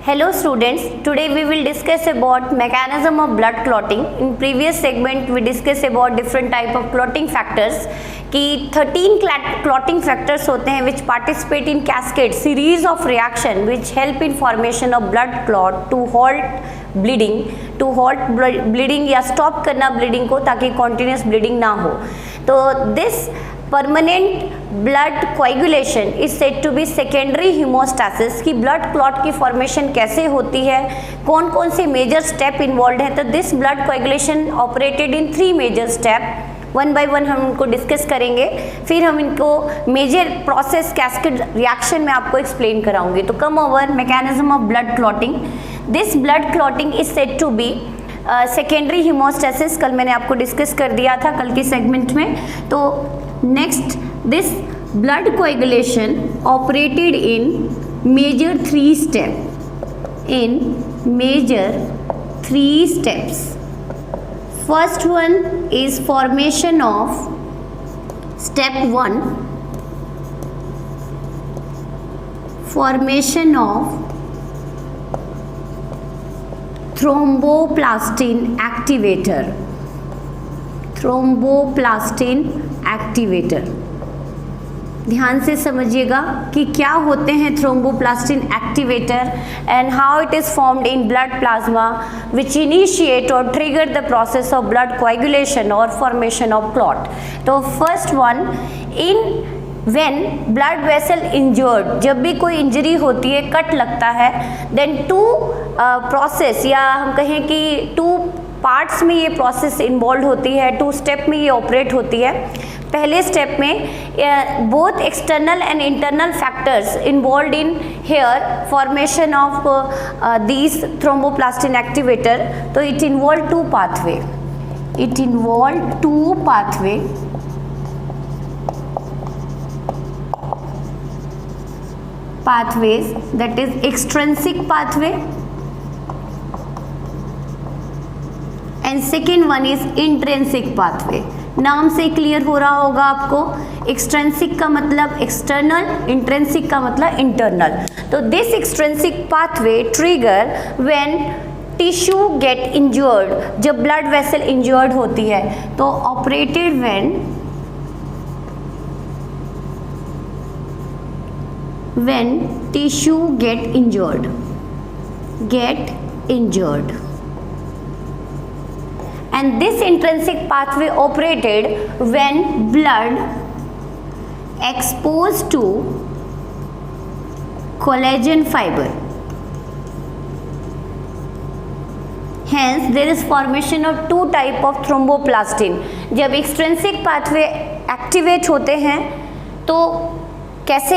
Hello students, today we will discuss about mechanism of blood clotting. In previous segment we discussed about different type of clotting factors कि 13 clotting factors होते हैं which participate in cascade series of reaction which help in formation of blood clot to halt bleeding या stop करना bleeding को ताकि continuous bleeding ना हो. तो this permanent blood coagulation is said to be secondary haemostasis की blood clot की formation कैसे होती है, कौन कौन से मेजर स्टेप इन्वॉल्व है. तो this blood coagulation operated in 3 major step. One by one हम उनको डिस्कस करेंगे, फिर हम इनको मेजर प्रोसेस कैस्केड रिएक्शन में आपको एक्सप्लेन कराऊंगी. तो come over mechanism of blood clotting. This blood clotting is said to be secondary haemostasis. कल मैंने आपको डिस्कस कर दिया था कल की सेगमेंट में. तो next, this blood coagulation operated in major 3 steps. First one is formation of step 1, formation of thromboplastin activator. ध्यान से समझिएगा कि क्या होते हैं thromboplastin activator and how it is formed in blood plasma which initiate और trigger the process of blood coagulation और formation of clot. तो first one, in when blood vessel injured, जब भी कोई इंजरी होती है, कट लगता है, देन 2 प्रोसेस या हम कहें कि 2 पार्ट्स में ये प्रोसेस इन्वॉल्व होती है, 2 स्टेप में ये ऑपरेट होती है. पहले स्टेप में both external and internal factors involve in here formation of these thromboplastin activator. तो it involve 2 pathway. pathways, that is extrinsic pathway and second one is intrinsic pathway. नाम से क्लियर हो रहा होगा आपको. एक्सट्रिंसिक का मतलब एक्सटर्नल, इंट्रिंसिक का मतलब इंटरनल. तो this extrinsic pathway trigger when tissue get injured, जब ब्लड वेसल इंजर्ड होती है. तो operated when tissue get injured and this intrinsic pathway operated when blood exposed to collagen fiber. Hence there is formation of 2 type of thromboplastin. जब extrinsic pathway activate होते हैं तो कैसे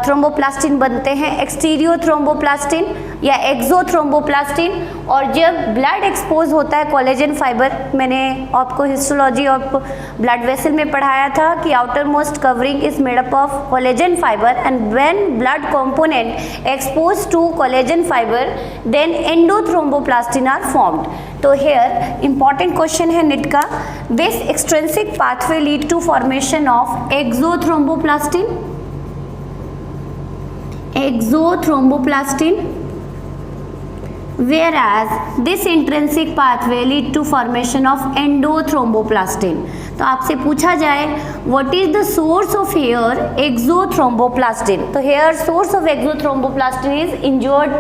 thromboplastin बनते हैं, एक्सटीरियो थ्रोम्बोप्लास्टिन या एक्सो थ्रोम्बोप्लास्टिन. और जब ब्लड एक्सपोज होता है कोलेजन फाइबर, मैंने आपको हिस्टोलॉजी ऑफ ब्लड वेसल में पढ़ाया था कि outermost covering is made up of collagen fibre and when blood component expose to collagen fibre then endothromboplastin are formed. तो हेयर इंपॉर्टेंट क्वेश्चन है निट का. This extrinsic pathway lead to formation of exothromboplast, whereas this intrinsic pathway lead to formation of endothromboplast. तो आपसे पूछा जाए what is the source of hair exothromboplast. तो hair source of exothromboplast is injured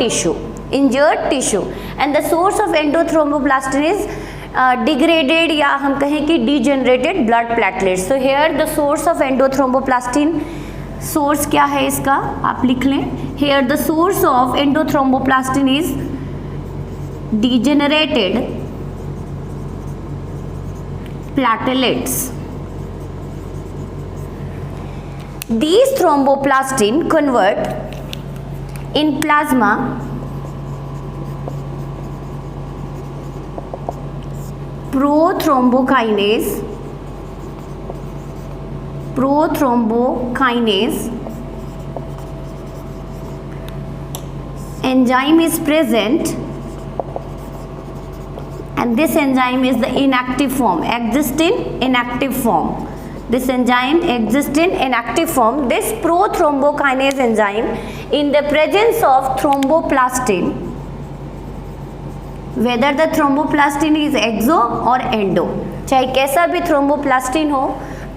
tissue and the source of endothromboplast is degraded या हम कहें कि degenerated blood platelets. So here the source of endothromboplast, source क्या है इसका आप लिख लें. Here the source of endothromboplastin is degenerated platelets. These thromboplastin convert in plasma prothrombokinases enzyme is present and this enzyme is the inactive form, exists in inactive form. This enzyme exists in inactive form. This prothrombokinases enzyme in the presence of thromboplastin, whether the thromboplastin is exo or endo, चाहे कैसा भी thromboplastin हो,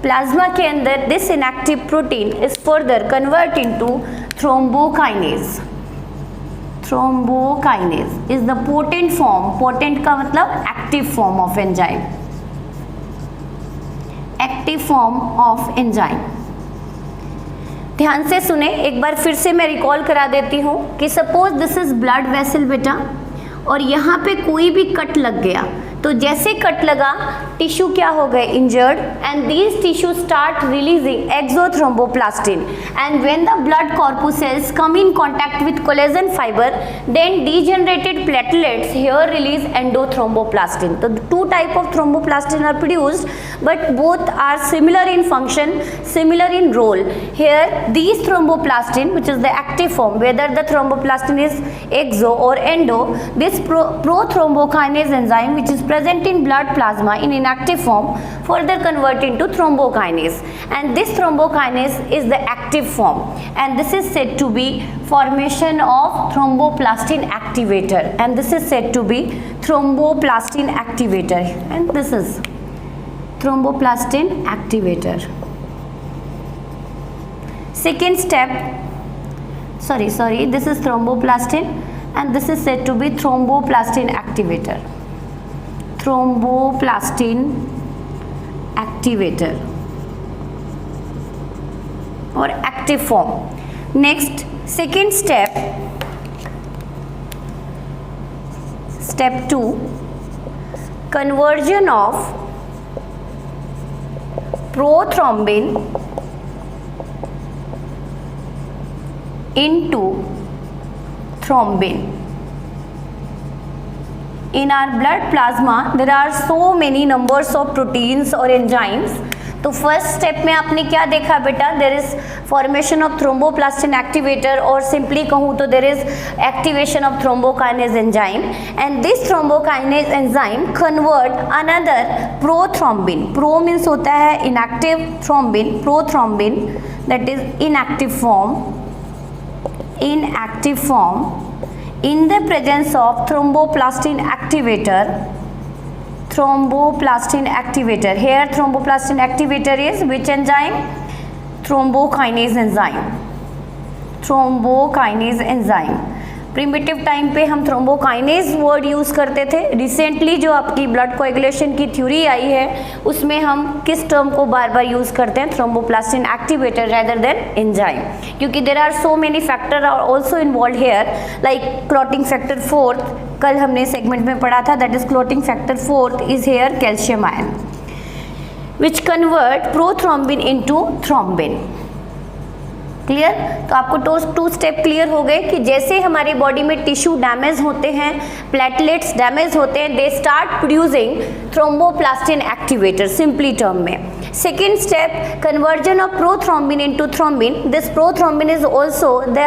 plasma के अंदर this inactive protein is further convert into thrombokinase. Thrombokinase is the potent form, potent का मतलब active form of enzyme, active form of enzyme. ध्यान से सुने, एक बार फिर से मैं रिकॉल करा देती हूँ कि suppose this is blood vessel बेटा, और यहाँ पे कोई भी कट लग गया, तो जैसे कट लगा टिश्यू क्या हो गए, injured, and these tissue start releasing exothromboplastin, and when the blood corpuscles come in contact with collagen fibre, then degenerated platelets here release endothromboplastin. तो two type of thromboplastin are produced, but both are similar in function, similar in role. Here these thromboplastin, which is the active form, whether the thromboplastin is exo or endo, this prothrombokinase enzyme, which is present in blood plasma in inactive form, further convert into thrombokinase, and this thrombokinase is the active form, and this is said to be formation of thromboplastin activator, and this is said to be thromboplastin activator, and this is thromboplastin activator. Second step, sorry, this is thromboplastin, and this is said to be thromboplastin activator. Thromboplastin activator or active form. Next, second step, step 2, conversion of prothrombin into thrombin. In our blood plasma there are so many numbers of proteins or enzymes. तो first step में आपने क्या देखा बेटा, there is formation of thromboplastin activator, और simply कहूँ तो there is activation of thrombokinase enzyme, and this thrombokinase enzyme convert another prothrombin. Pro means होता है inactive, thrombin, prothrombin that is inactive form, inactive form in the presence of thromboplastin activator. Thromboplastin activator, here thromboplastin activator is which enzyme? Thrombokinase enzyme. Thrombokinase enzyme. Primitive time पे हम thrombokinase word use करते थे. Recently जो आपकी blood coagulation की theory आई है उसमें हम किस टर्म को बार बार यूज़ करते हैं? Thromboplastin activator rather than enzyme, क्योंकि there are so many factor are also involve here, like clotting factor 4, कल हमने सेगमेंट में पढ़ा था, that is clotting factor 4 is here calcium ion which convert prothrombin into thrombin. Clear? तो आपको to step clear हो गए कि जैसे हमारी बॉडी में टिश्यू डैमेज होते हैं, प्लेटलेट्स डैमेज होते हैं, they start producing thromboplastin activator, simply term में. Second step, conversion of prothrombin into thrombin. This prothrombin is also the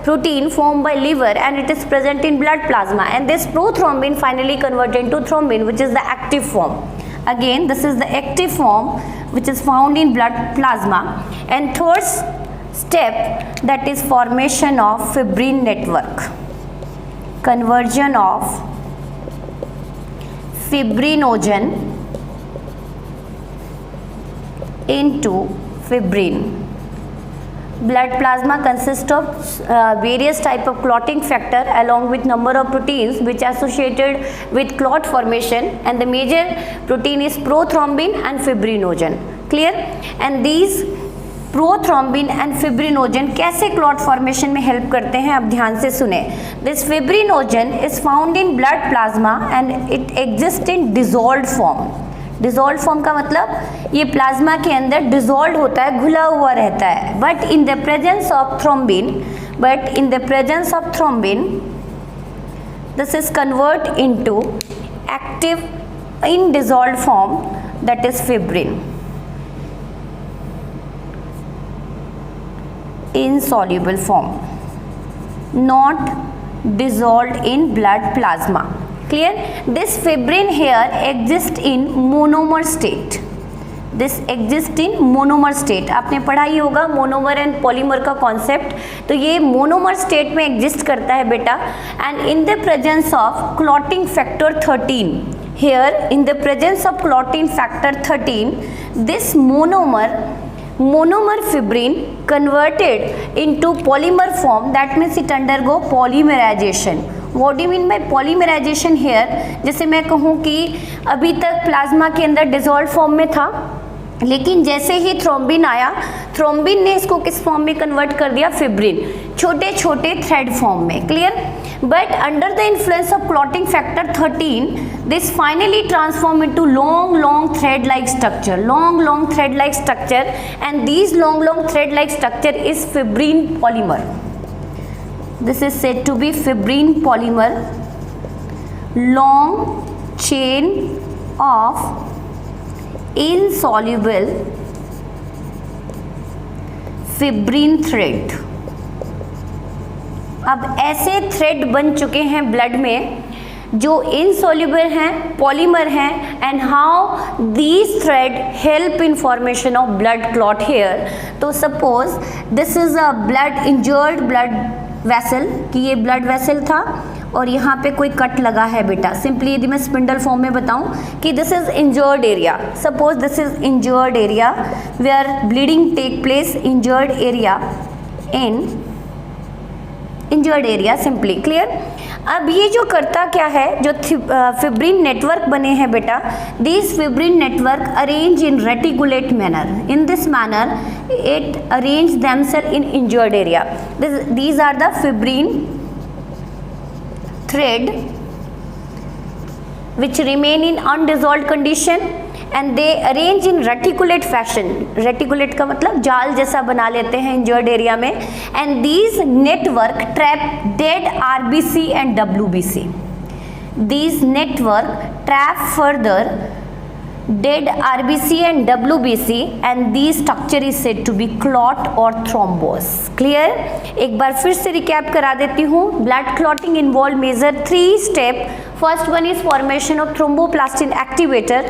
protein form by liver and it is present in blood plasma, and this prothrombin finally convert into thrombin which is the active form. Again, this is the active form which is found in blood plasma. And third step, that is formation of fibrin network. Conversion of fibrinogen into fibrin. Blood plasma consists of various type of clotting factor along with number of proteins which are associated with clot formation, and the major protein is prothrombin and fibrinogen. Clear? And these prothrombin and fibrinogen कैसे clot formation में help करते हैं, आप ध्यान से सुने. This fibrinogen is found in blood plasma and it exist in dissolved form. Dissolve form का मतलब ये प्लाज्मा के अंदर डिसॉल्व होता है, घुला हुआ रहता है. But in the presence of thrombin this is convert into active in dissolved form, that is fibrin. Insoluble form, not dissolved in blood plasma. Clear? This fibrin here exists in monomer state. This exist in monomer state. आपने पढ़ा ही होगा monomer and polymer का concept. तो ये monomer state में exist करता है बेटा। And in the presence of clotting factor 13, here in the presence of clotting factor 13, this monomer fibrin converted into polymer form, that means it undergo polymerization. What do you mean by polymerization here? जैसे मैं कहूँ कि अभी तक plasma के अंदर dissolve form में था, लेकिन जैसे ही थ्रोम्बिन आया, थ्रोम्बिन ने इसको किस फॉर्म में कन्वर्ट कर दिया? फिब्रिन, छोटे छोटे थ्रेड फॉर्म में। Clear? But under the influence of clotting factor 13, this finally transform into long thread like structure, long thread like structure, and this long thread like structure is fibrin polymer. This is said to be fibrin polymer, long chain of insoluble fibrin thread. अब ऐसे thread बन चुके हैं blood में जो insoluble हैं, polymer हैं, and how these thread help in formation of blood clot here. तो suppose this is a blood injured blood vessel, कि ये ब्लड वेसल था और यहाँ पे कोई कट लगा है बेटा. सिंपली यदि मैं स्पिंडल फॉर्म में बताऊँ कि this is injured area, suppose this is injured area where bleeding take place, injured area in injured area simply. Clear? अब ये जो करता क्या है, जो फिब्रिन नेटवर्क बने हैं बेटा, this fibrin network arrange in reticulate manner. In this manner it arrange themselves in injured area. These are the fibrin thread which remain in undissolved condition and they arrange in reticulate fashion. Reticulate का मतलब जाल जैसा बना लेते हैं injured area में. And these network trap dead RBC and WBC. These network trap further dead RBC and WBC and these structure is said to be clot or thrombus. Clear? एक बार फिर से रिकैप करा देती हूँ. Blood clotting involve major 3 step. First one is formation of thromboplastin activator.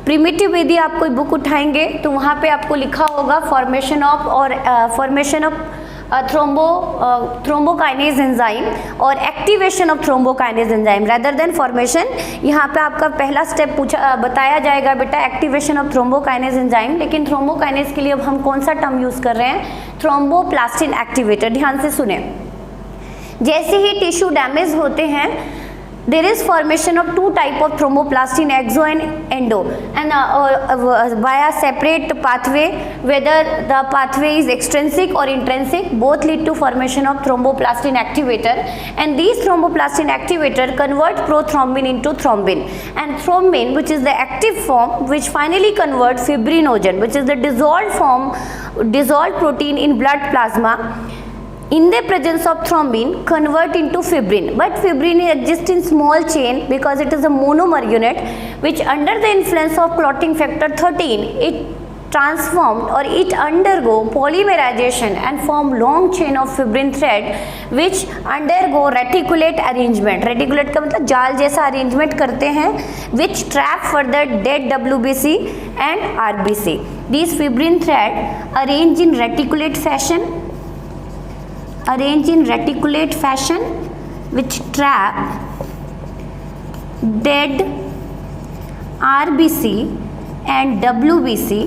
Primitive यदि आप कोई book उठाएंगे तो वहाँ पे आपको लिखा होगा फॉर्मेशन ऑफ और फॉर्मेशन ऑफ थ्रोम्बोकाइनेज एंजाइम और activation of thrombokinase enzyme rather than formation. यहाँ पे आपका पहला स्टेप बताया जाएगा बेटा एक्टिवेशन ऑफ थ्रोम्बोकाइनेज एंजाइम. लेकिन थ्रोम्बोकाइनेज के लिए अब हम कौन सा टर्म यूज़ कर रहे हैं? Thromboplastin activator. ध्यान से सुने. जैसे ही टिश्यू डैमेज होते हैं, there is formation of 2 type of thromboplastin, exo and endo, and via separate pathway, whether the pathway is extrinsic or intrinsic, both lead to formation of thromboplastin activator. And these thromboplastin activator convert prothrombin into thrombin, and thrombin, which is the active form, which finally convert fibrinogen, which is the dissolved protein in blood plasma, in the presence of thrombin convert into fibrin. But fibrin exists in small chain because it is a monomer unit, which under the influence of clotting factor 13 it transformed or it undergo polymerization and form long chain of fibrin thread which undergo reticulate arrangement. Reticulate का मतलब जाल जैसा arrangement करते हैं, which trap further dead WBC and RBC. These fibrin thread arrange in reticulate fashion which trap dead RBC and WBC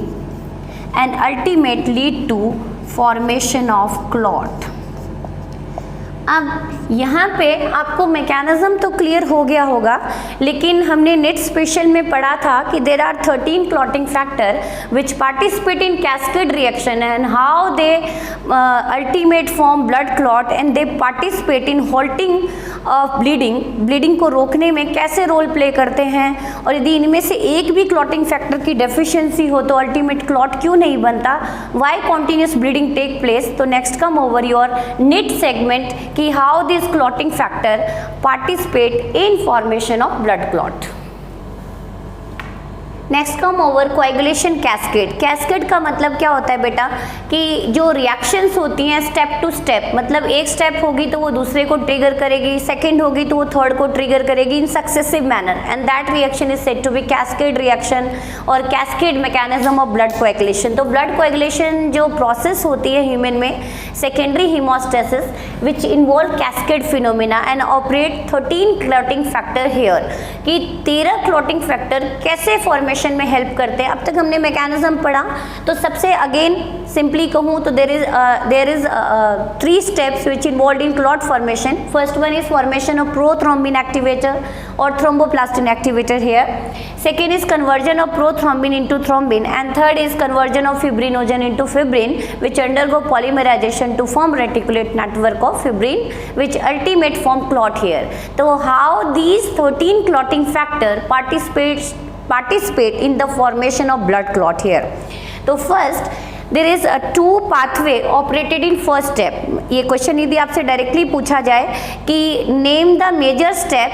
and ultimately lead to formation of clot. अब यहाँ पे आपको मैकेनिज्म तो क्लियर हो गया होगा, लेकिन हमने नेट स्पेशल में पढ़ा था कि there are 13 clotting factor which participate in cascade reaction and how they ultimate form blood clot and they participate in halting of bleeding को रोकने में कैसे रोल प्ले करते हैं. और यदि इनमें से एक भी क्लॉटिंग फैक्टर की डेफिशिएंसी हो तो अल्टीमेट क्लॉट क्यों नहीं बनता, why continuous bleeding take place. तो next come over your NEET segment कि how this clotting factor participate in formation of blood clot. Next come over coagulation cascade. Cascade का मतलब क्या होता है बेटा कि जो रिएक्शंस होती हैं स्टेप टू स्टेप, मतलब एक स्टेप होगी तो वो दूसरे को ट्रिगर करेगी, सेकंड होगी तो वो थर्ड को ट्रिगर करेगी in successive manner, and that reaction is said to be cascade reaction और cascade mechanism of blood coagulation. तो ब्लड कोएगुलेशन जो प्रोसेस होती है ह्यूमन में, secondary haemostasis which involve cascade phenomena and operate 13 clotting factor here, कि 13 clotting factor कैसे formation में help करते हैं। अब तक हमने मैकेनिज्म पढ़ा, तो सबसे अगेन सिंपली कहूँ तो there is 3 steps which involve in clot formation. First one is formation of prothrombin activator और thromboplastin activator here, second is conversion of prothrombin into thrombin, and third is conversion of fibrinogen into fibrin which undergo polymerisation to form reticulate network of fibrin which ultimate form clot here. तो how these 13 clotting factor participate in the formation of blood clot here. तो first there is a 2 pathway operated in first step. ये question यदि आपसे directly पूछा जाए कि name the major step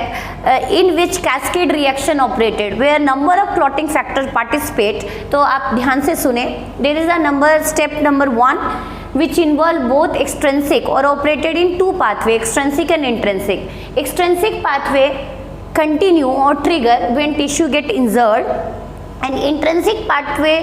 in which cascade reaction operated where number of clotting factor participate, तो आप ध्यान से सुने। There is a step number 1 which involve both extrinsic or operated in 2 pathway, extrinsic and intrinsic. Extrinsic pathway continue or trigger when tissue get injured, and intrinsic pathway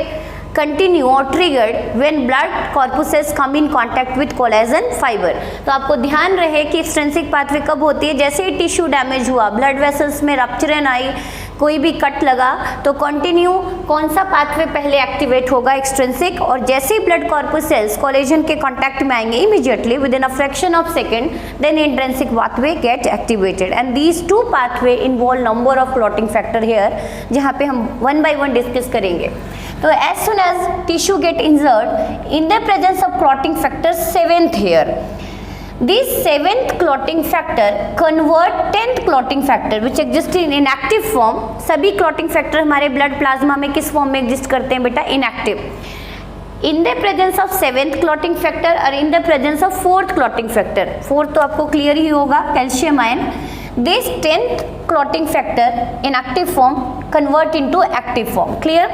continue or triggered when blood corpuscles come in contact with collagen fiber. तो आपको ध्यान रहे कि extrinsic pathway कब होती है, जैसे ही tissue damage हुआ, ब्लड वेसल्स में रप्चरन आई, कोई भी कट लगा, तो कंटिन्यू कौन सा पाथवे पहले एक्टिवेट होगा, एक्सट्रिंसिक, और जैसे ही ब्लड कॉर्पुसेल्स कोलेजन के कांटेक्ट में आएंगे immediately within a fraction of second, then intrinsic pathway get activated, and these 2 pathway involve number of clotting factor here, जहाँ पे हम 1 by 1 डिस्कस करेंगे। तो as soon as tissue get injured in the presence of clotting factor 7th here, this 7th clotting factor convert 10th clotting factor which exist in inactive form. सभी clotting factor हमारे blood plasma में किस form में exist करते हैं बेटा, inactive. In the presence of 7th clotting factor or in the presence of 4th clotting factor, 4th तो आपको clear ही होगा, calcium ion. This 10th clotting factor in active form convert into active form, clear?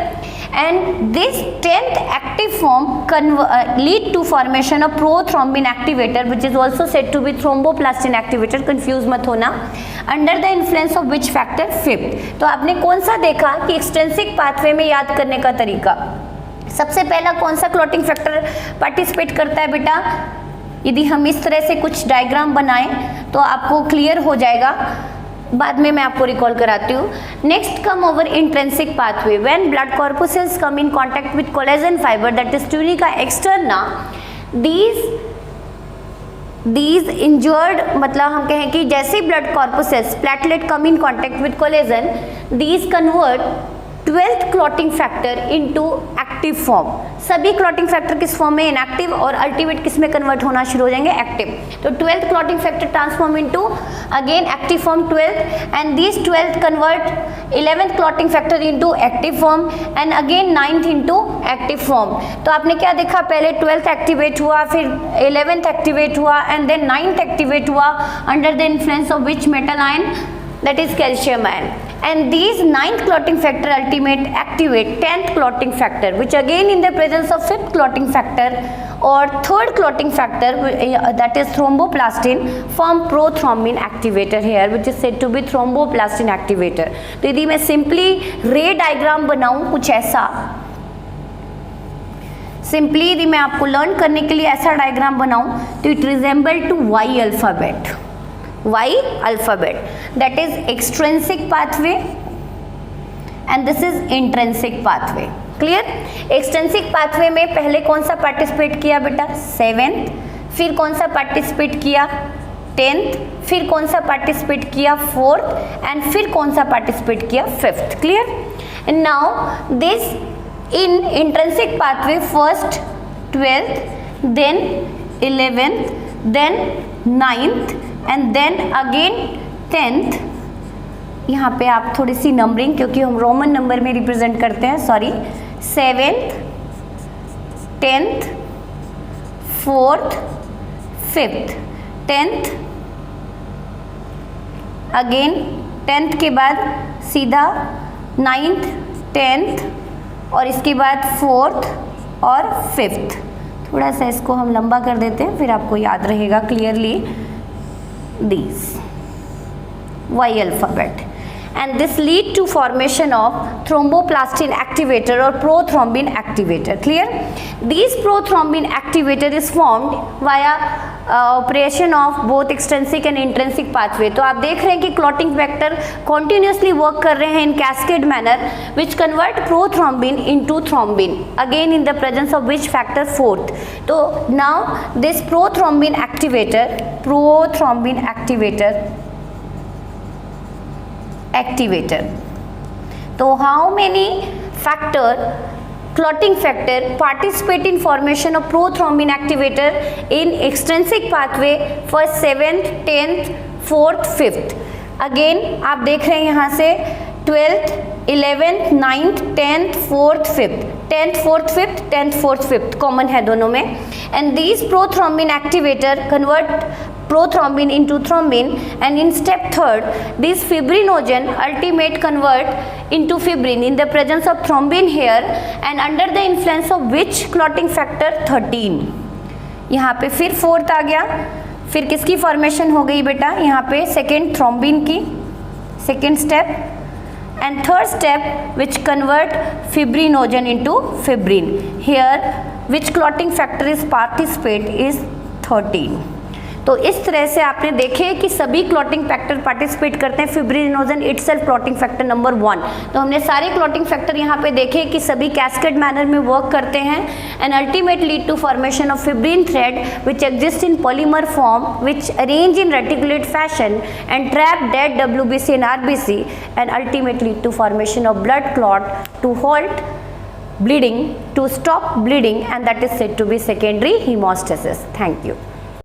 And this 10th active form lead to formation of prothrombin activator which is also said to be thromboplastin activator, confuse मत होना, under the influence of which factor, 5th. तो आपने कौन सा देखा कि extrinsic pathway में याद करने का तरीका, सबसे पहला कौन सा क्लॉटिंग फैक्टर पार्टिसिपेट करता है बेटा, यदि हम इस तरह से कुछ डायग्राम बनाएं तो आपको क्लियर हो जाएगा, बाद में मैं आपको रिकॉल कराती हूँ। Next come over intrinsic pathway, when blood corpuscles come in contact with collagen fibre that is tunica externa, these injured, मतलब हम कहें कि जैसे blood corpuscles platelet come in contact with collagen, these convert 12th clotting factor into active form. सभी clotting factor किस form में, inactive, और ultimate किस में कन्वर्ट होना शुरू हो जाएंगे, एक्टिव। तो 12th clotting factor transform into again active form 12th, and this 12th convert 11th clotting factor into active form and again 9th into active form. तो आपने क्या देखा, पहले 12th एक्टिवेट हुआ, फिर 11th एक्टिवेट हुआ, एंड देन 9th एक्टिवेट हुआ under the influence of which metal ion, that is calcium ion, and these 9th clotting factor ultimate activate 10th clotting factor which again in the presence of 5th clotting factor or 3rd clotting factor that is thromboplastin form prothrombin activator here which is said to be thromboplastin activator. तो यदि मैं simply ray diagram बनाऊं कुछ ऐसा, simply यदि मैं आपको learn करने के लिए ऐसा डायग्राम बनाऊं तो it resemble to Y alphabet, Y alphabet, that is extrinsic pathway and this is intrinsic pathway, clear? extrinsic pathway में पहले कौन सा पार्टिसिपेट किया बेटा, 7th, फिर कौन सा पार्टिसिपेट किया, 10th, फिर कौन सा पार्टिसिपेट किया, 4th, एंड फिर कौन सा पार्टिसिपेट किया, 5th, clear? and now this in intrinsic pathway first 12th, then 11th, then 9th and then again 10th, यहाँ पे आप थोड़ी सी नंबरिंग, क्योंकि हम रोमन नंबर में रिप्रेजेंट करते हैं, sorry, 7th, 10th, 4th, 5th, 10th, again 10th के बाद सीधा 9th, 10th और इसके बाद 4th और 5th। थोड़ा सा इसको हम लंबा कर देते हैं, फिर आपको याद रहेगा clearly. these Y alphabet, and this lead to formation of thromboplastin activator or prothrombin activator. Clear? These prothrombin activator is formed via operation of both extrinsic and intrinsic pathway. तो आप देख रहे हैं कि clotting factor continuously work कर रहे हैं in cascade manner which convert prothrombin into thrombin, again in the presence of which factor 4th. तो now this prothrombin activator तो how many clotting factor participate in formation of prothrombin activator in extrinsic pathway for 7th, 10th, 4th, 5th. Again आप देख रहे हैं यहाँ से 12th, 11th, 9th, 10th, 4th, 5th, 10th, 4th, 5th, 10th, 4th, 5th common है दोनों में. And these prothrombin activator convert prothrombin into thrombin, and in step 3rd this fibrinogen ultimate convert into fibrin in the presence of thrombin here, and under the influence of which clotting factor 13. यहाँ पे फिर 4th आ गया, फिर किसकी formation हो गई बेटा, यहाँ पे सेकेंड थ्रोम्बिन की, second step, and 3rd step which convert fibrinogen into fibrin. Here which clotting factor is participate is 13. तो इस तरह से आपने देखे कि सभी क्लॉटिंग फैक्टर पार्टिसिपेट करते हैं fibrinogen itself clotting factor number 1। तो हमने सारे क्लॉटिंग फैक्टर यहाँ पे देखे कि सभी कैस्केड मैनर में वर्क करते हैं and ultimate lead to formation of fibrin thread which exist in polymer form which arrange in reticulate fashion and trap dead WBC and RBC and ultimate lead to formation of blood clot to halt bleeding, to stop bleeding, and that is said to be secondary hemostasis. Thank you.